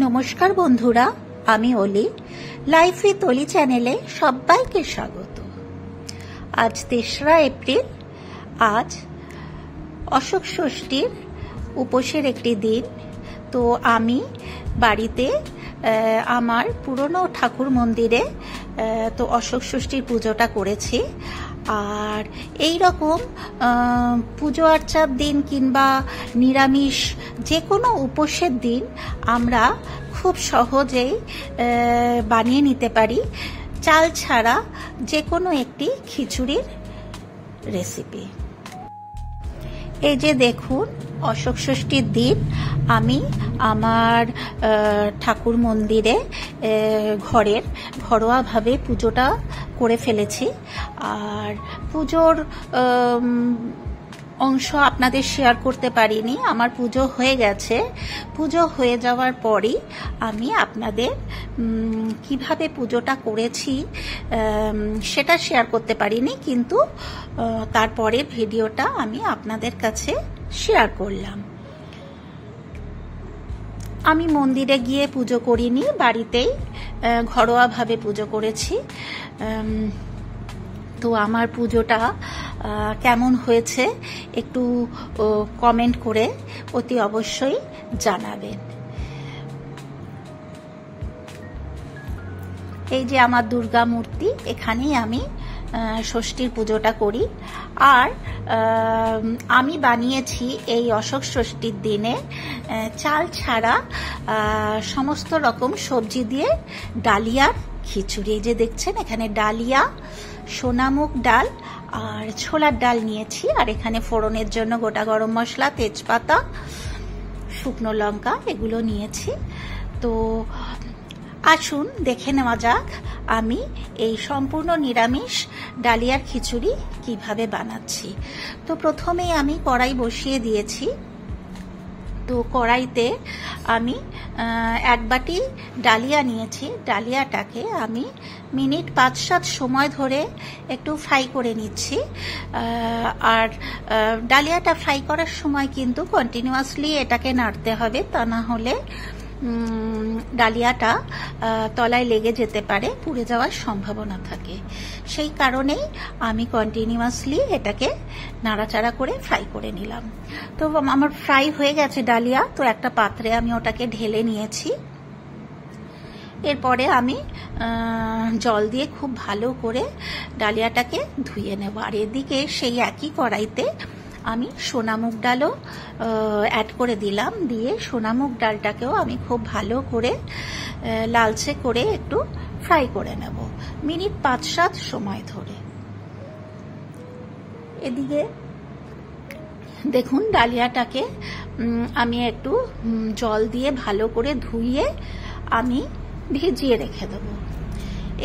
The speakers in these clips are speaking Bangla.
নমস্কার বন্ধুরা, আমি অলি। লাইফ উইথ অলি চ্যানেলে সবাইকে স্বাগত। আজ ৩রা এপ্রিল। আজ অশোক ষষ্ঠীর উপোসের একটি দিন। তো আমি বাড়িতে আমার পুরনো ঠাকুর মন্দিরে তো অশোক ষষ্ঠীর পুজোটা করেছি। আর এই রকম পুজো আর্চার দিন কিংবা নিরামিষ যে কোনো উপোসের দিন আমরা খুব সহজেই বানিয়ে নিতে পারি চাল ছাড়া যে কোনো একটি খিচুড়ির রেসিপি। এই যে দেখুন, অশোক ষষ্ঠীর দিন আমি আমার ঠাকুর মন্দিরে ঘরোয়াভাবে পুজোটা করে ফেলেছি। আর পুজোর অংশ আপনাদের শেয়ার করতে পারিনি। আমার পুজো হয়ে গেছে। পুজো হয়ে যাওয়ার পরই আমি আপনাদের কিভাবে পুজোটা করেছি সেটা শেয়ার করতে পারিনি, কিন্তু তারপরে ভিডিওটা আমি আপনাদের কাছে শেয়ার করলাম। আমি মন্দিরে গিয়ে পুজো করিনি, বাড়িতেই ঘরোয়াভাবে পুজো করেছি। তো আমার পুজোটা কেমন হয়েছে একটু কমেন্ট করে অতি অবশ্যই জানাবেন। এই যে আমার দুর্গা মূর্তি, এখানেই আমি ষষ্ঠীর পুজোটা করি। আর আমি বানিয়েছি এই অশোক ষষ্ঠীর দিনে চাল ছাড়া সমস্ত রকম সবজি দিয়ে ডালিয়ার খিচুড়ি। এই যে দেখছেন, এখানে ডালিয়া, সোনামুগ ডাল আর ছোলার ডাল নিয়েছি। আর এখানে ফোড়নের জন্য গোটা গরম মশলা, তেজপাতা, শুকনো লঙ্কা এগুলো নিয়েছি। তো আসুন দেখে নেওয়া যাক আমি এই সম্পূর্ণ নিরামিষ ডালিয়ার খিচুড়ি কিভাবে বানাচ্ছি। তো প্রথমেই আমি কড়াই বসিয়ে দিয়েছি। তো কড়াইতে আমি 1 বাটি ডালিয়া নিয়েছি। ডালিয়াটাকে আমি মিনিট 5-7 সময় ধরে একটু ফ্রাই করে নিচ্ছি। আর ডালিয়াটা ফ্রাই করার সময় কিন্তু কন্টিনিউয়াসলি এটাকে নাড়তে হবে, তা না হলে ডালিয়াটা তলায় লেগে যেতে পারে, পুড়ে যাওয়ার সম্ভাবনা থাকে। সেই কারণেই আমি কন্টিনিউয়াসলি এটাকে নাড়াচাড়া করে ফ্রাই করে নিলাম। তো আমার ফ্রাই হয়ে গেছে ডালিয়া। তো একটা পাত্রে আমি ওটাকে ঢেলে নিয়েছি। এরপরে আমি জল দিয়ে খুব ভালো করে ডালিয়াটাকে ধুয়ে নেব। আর এদিকে সেই একই কড়াইতে আমি সোনামুগ ডালও অ্যাড করে দিলাম। দিয়ে সোনামুগ ডালটাকেও আমি খুব ভালো করে লালচে করে একটু ফ্রাই করে নেব মিনিট 5-7 সময় ধরে। এদিকে দেখুন, ডালিয়াটাকে আমি একটু জল দিয়ে ভালো করে ধুয়ে আমি ভিজিয়ে রেখে দেব।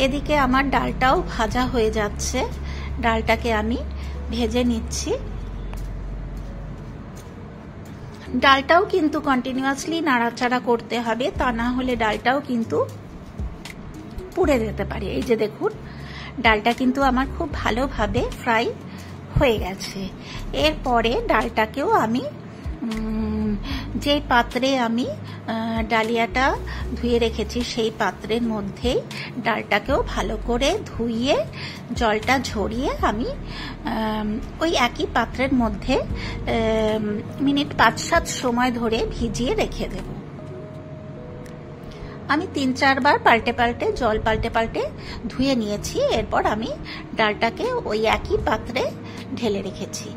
এদিকে আমার ডালটাও ভাজা হয়ে যাচ্ছে। ডালটাকে আমি ভেজে নিচ্ছি। ডালটাও কিন্তু কন্টিনিউয়াসলি নাড়াচাড়া করতে হবে, তা না হলে ডালটাও কিন্তু পুড়ে যেতে পারে। এই যে দেখুন, ডালটা কিন্তু আমার খুব ভালোভাবে ফ্রাই হয়ে গেছে। এরপরে ডালটাকেও আমি যে পাত্রে আমি ডালিয়াটা ধুয়ে রেখেছি সেই পাত্রের মধ্যেই ডালটাকেও ভালো করে ধুইয়ে জলটা ঝরিয়ে আমি ওই একই পাত্রের মধ্যে মিনিট 5-7 সময় ধরে ভিজিয়ে রেখে দেব। আমি 3-4 বার জল পাল্টে ধুয়ে নিয়েছি। এরপর আমি ডালটাকে ওই একই পাত্রে ঢেলে রেখেছি।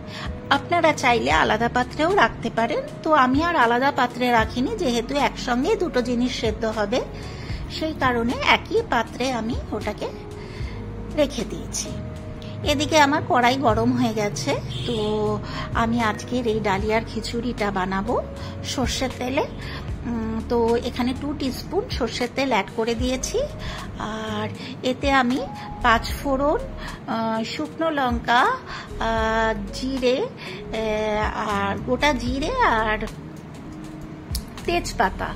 আপনারা চাইলে আলাদা পাত্রেও রাখতে পারেন। তো আমি আর আলাদা পাত্রে রাখিনি, যেহেতু একসঙ্গে দুটো জিনিস সেদ্ধ হবে, সেই কারণে একই পাত্রে আমি ওটাকে রেখে দিয়েছি। এদিকে আমার কড়াই গরম হয়ে গেছে। তো আমি আজকের এই ডালিয়ার খিচুড়িটা বানাবো সর্ষের তেলে। তো এখানে 2 টিস্পুন সর্ষের তেল অ্যাড করে দিয়েছি। আর এতে আমি 5 ফোড়ন, শুকনো লঙ্কা, জিরে, আর গোটা জিরে আর তেজপাতা,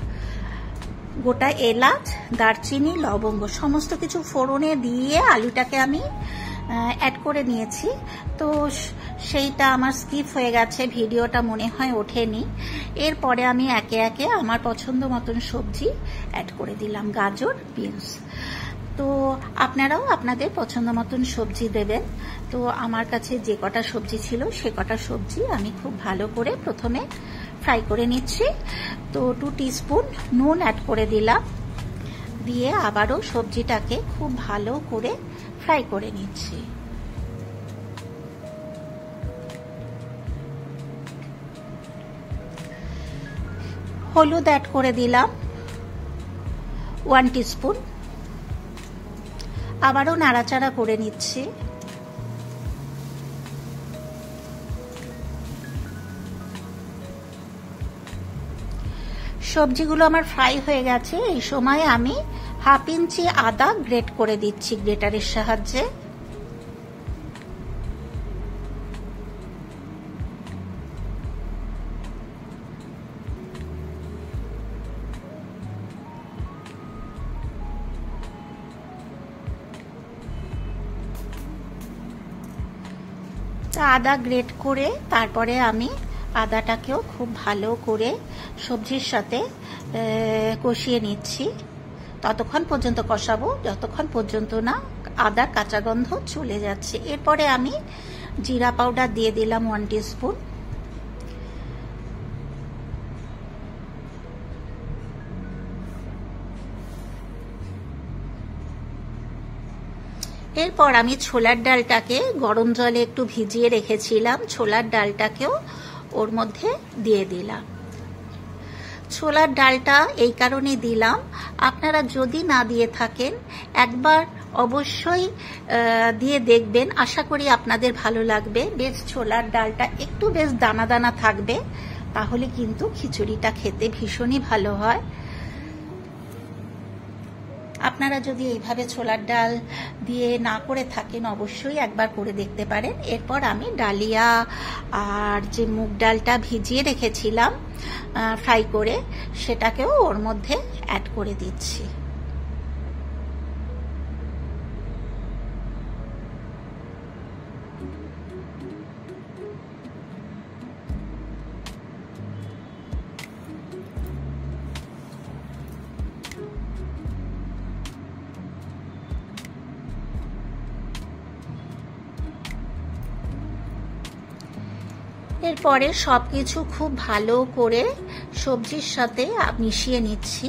গোটা এলাচ, দারচিনি, লবঙ্গ সমস্ত কিছু ফোড়নে দিয়ে আলুটাকে আমি অ্যাড করে নিয়েছি। তো সেইটা আমার স্কিপ হয়ে গেছে, ভিডিওটা মনে হয় ওঠেনি। এরপরে আমি একে একে আমার পছন্দ মতন সবজি অ্যাড করে দিলাম, গাজর, বিনস। তো আপনারাও আপনাদের পছন্দ মতন সবজি দেবেন। তো আমার কাছে যে কটা সবজি ছিল সে কটা সবজি আমি খুব ভালো করে প্রথমে ফ্রাই করে নিচ্ছি। তো 2 টিস্পুন নুন অ্যাড করে দিলাম, দিয়ে আবারও সবজিটাকে খুব ভালো করে ফ্রাই করে নিচ্ছি। হলুদ অ্যাড করে দিলাম 1 টিস্পুন, আবারও নাড়াচাড়া করে নিচ্ছি। সবজিগুলো আমার ফ্রাই হয়ে গেছে। এই সময় আমি 1/2 ইঞ্চি আদা গ্রেট করে দিচ্ছি গ্রেটারের সাহায্যে। আদা গ্রেট করে তারপরে আমি আদাটাকেও খুব ভালো করে সবজির সাথে কষিয়ে নিচ্ছি। ততক্ষণ পর্যন্ত কষাবো যতক্ষণ পর্যন্ত না আদার কাঁচা গন্ধ চলে যাচ্ছে। এরপরে আমি জিরা পাউডার দিয়ে দিলাম 1 টিস্পুন। এরপর আমি ছোলার ডালটাকে গরম জলে একটু ভিজিয়ে রেখেছিলাম, ছোলার ডালটাকেও ওর মধ্যে দিয়ে দিলাম। ছোলার ডালটা এই কারণে দিলাম, আপনারা যদি না দিয়ে থাকেন একবার অবশ্যই দিয়ে দেখবেন, আশা করি আপনাদের ভালো লাগবে। বেশ ছোলার ডালটা একটু বেশ দানা দানা থাকবে, তাহলে কিন্তু খিচুড়িটা খেতে ভীষণই ভালো হয়। আপনারা যদি এইভাবে ছোলার ডাল দিয়ে না করে থাকেন অবশ্যই একবার করে দেখতে পারেন। এরপর আমি ডালিয়া আর যে মুগ ডালটা ভিজিয়ে রেখেছিলাম ফ্রাই করে, সেটাকেও ওর মধ্যে অ্যাড করে দিচ্ছি। এরপরে সবকিছু খুব ভালো করে সবজির সাথে মিশিয়ে নিচ্ছি।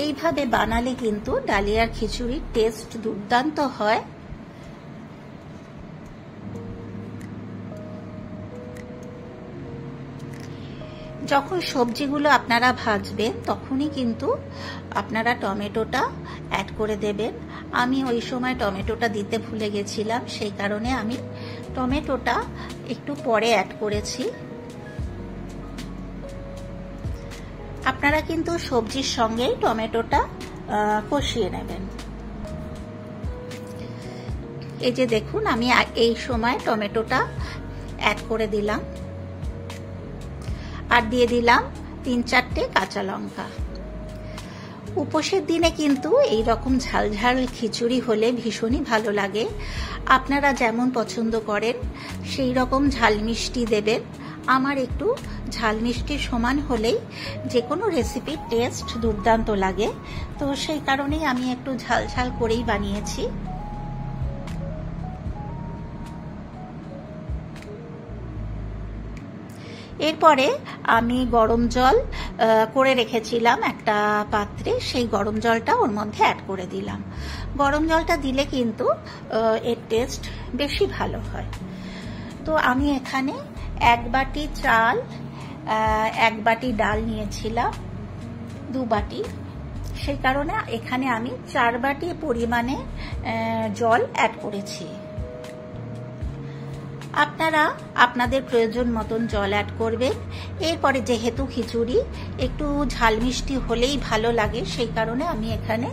এইভাবে বানালে কিন্তু ডালিয়ার খিচুড়ির টেস্ট দুর্দান্ত হয়। যখন সবজিগুলো আপনারা ভাজবেন তখনই কিন্তু আপনারা টমেটোটা অ্যাড করে দেবেন। আমি ওই সময় টমেটোটা দিতে ভুলে গেছিলাম, সেই কারণে আমি টমেটোটা একটু পরে অ্যাড করেছি। আপনারা কিন্তু সবজির সঙ্গেই টমেটোটা কষিয়ে নেবেন। এই যে দেখুন, আমি এই সময় টমেটোটা অ্যাড করে দিলাম আর দিয়ে দিলাম 3-4টে কাঁচা লঙ্কা। উপোসের দিনে কিন্তু এই রকম ঝাল ঝাল খিচুড়ি হলে ভীষণই ভালো লাগে। আপনারা যেমন পছন্দ করেন সেই রকম ঝাল মিষ্টি দেবেন। আমার একটু ঝাল মিষ্টির সমান হলেই যে কোনো রেসিপির টেস্ট দুর্দান্ত লাগে, তো সেই কারণেই আমি একটু ঝাল ঝাল করেই বানিয়েছি। এরপরে আমি গরম জল করে রেখেছিলাম একটা পাত্রে, সেই গরম জলটা ওর মধ্যে অ্যাড করে দিলাম। গরম জলটা দিলে কিন্তু এর টেস্ট বেশি ভালো হয়। তো আমি এখানে 1 বাটি চাল, 1 বাটি ডাল নিয়েছিলাম, 2 বাটি, সেই কারণে এখানে আমি 4 বাটি পরিমাণে জল অ্যাড করেছি। আপনারা আপনাদের প্রয়োজন মতন জল অ্যাড করবেন। এরপরে যেহেতু খিচুড়ি একটু ঝাল মিষ্টি হলেই ভালো লাগে, সেই কারণে আমি এখানে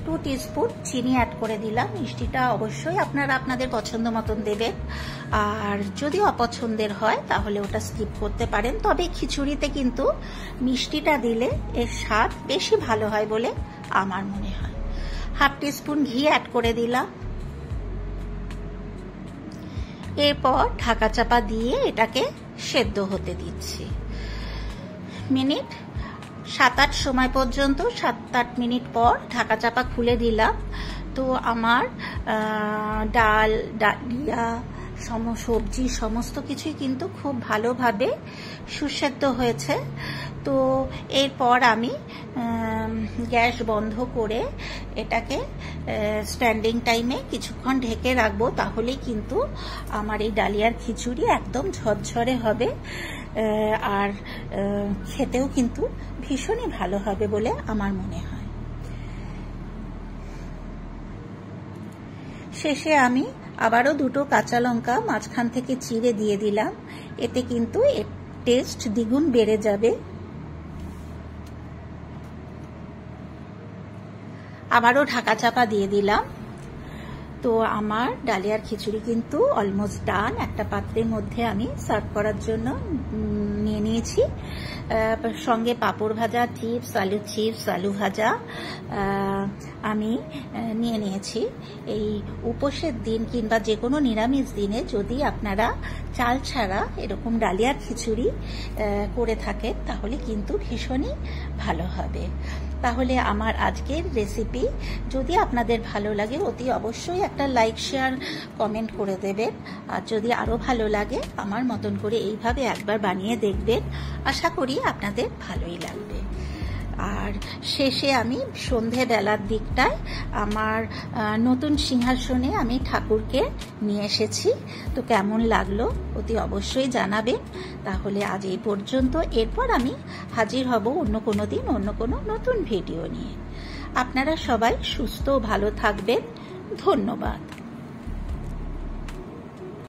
2 টিস্পুন চিনি অ্যাড করে দিলাম। মিষ্টিটা অবশ্যই আপনারা আপনাদের পছন্দ মতন দেবেন, আর যদি অপছন্দের হয় তাহলে ওটা স্কিপ করতে পারেন। তবে খিচুড়িতে কিন্তু মিষ্টিটা দিলে এর স্বাদ বেশি ভালো হয় বলে আমার মনে হয়। হাফ টিস্পুন ঘি অ্যাড করে দিলাম। এরপর ঢাকা চাপা দিয়ে এটাকে সেদ্ধ হতে দিচ্ছি। মিনিট 7-8 সময় পর্যন্ত, 7-8 মিনিট পর ঢাকা চাপা খুলে দিলাম। তো আমার ডাল, ডালিয়া, সবজি সমস্ত কিছুই কিন্তু খুব ভালোভাবে সুসেদ্ধ হয়েছে। তো এরপর আমি গ্যাস বন্ধ করে এটাকে স্ট্যান্ডিং টাইমে কিছুক্ষণ ঢেকে রাখবো, তাহলেই কিন্তু আমার এই ডালিয়ার খিচুড়ি একদম ঝরঝরে হবে আর খেতেও কিন্তু ভীষণই ভালো হবে বলে আমার মনে হয়। শেষে আমি আবারও 2টো কাঁচা লঙ্কা মাঝখান থেকে চিড়ে দিয়ে দিলাম, এতে কিন্তু এর টেস্ট দ্বিগুণ বেড়ে যাবে। আবারও ঢাকা চাপা দিয়ে দিলাম। তো আমার ডালিয়ার খিচুড়ি কিন্তু অলমোস্ট ডান। একটা পাত্রের মধ্যে আমি সার্ভ করার জন্য নিয়ে নিয়েছি। সঙ্গে পাঁপড় ভাজা, চিপস, আলু চিপস, আলু ভাজা আমি নিয়ে নিয়েছি। এই উপোসের দিন কিংবা যে কোনো নিরামিষ দিনে যদি আপনারা চাল ছাড়া এরকম ডালিয়ার খিচুড়ি করে থাকেন তাহলে কিন্তু ভীষণই ভালো হবে। তাহলে আমার আজকের রেসিপি যদি আপনাদের ভালো লাগে অতি অবশ্যই একটা লাইক, শেয়ার, কমেন্ট করে দেবেন। আর যদি আরও ভালো লাগে আমার মতন করে এইভাবে একবার বানিয়ে দেখবেন, আশা করি আপনাদের ভালোই লাগবে। আর শেষে আমি সন্ধেবেলার দিকটায় আমার নতুন সিংহাসনে আমি ঠাকুরকে নিয়ে এসেছি। তো কেমন লাগলো অতি অবশ্যই জানাবেন। তাহলে আজ এই পর্যন্ত। এরপর আমি হাজির হব অন্য কোনো দিন অন্য কোনো নতুন ভিডিও নিয়ে। আপনারা সবাই সুস্থ ও ভালো থাকবেন। ধন্যবাদ।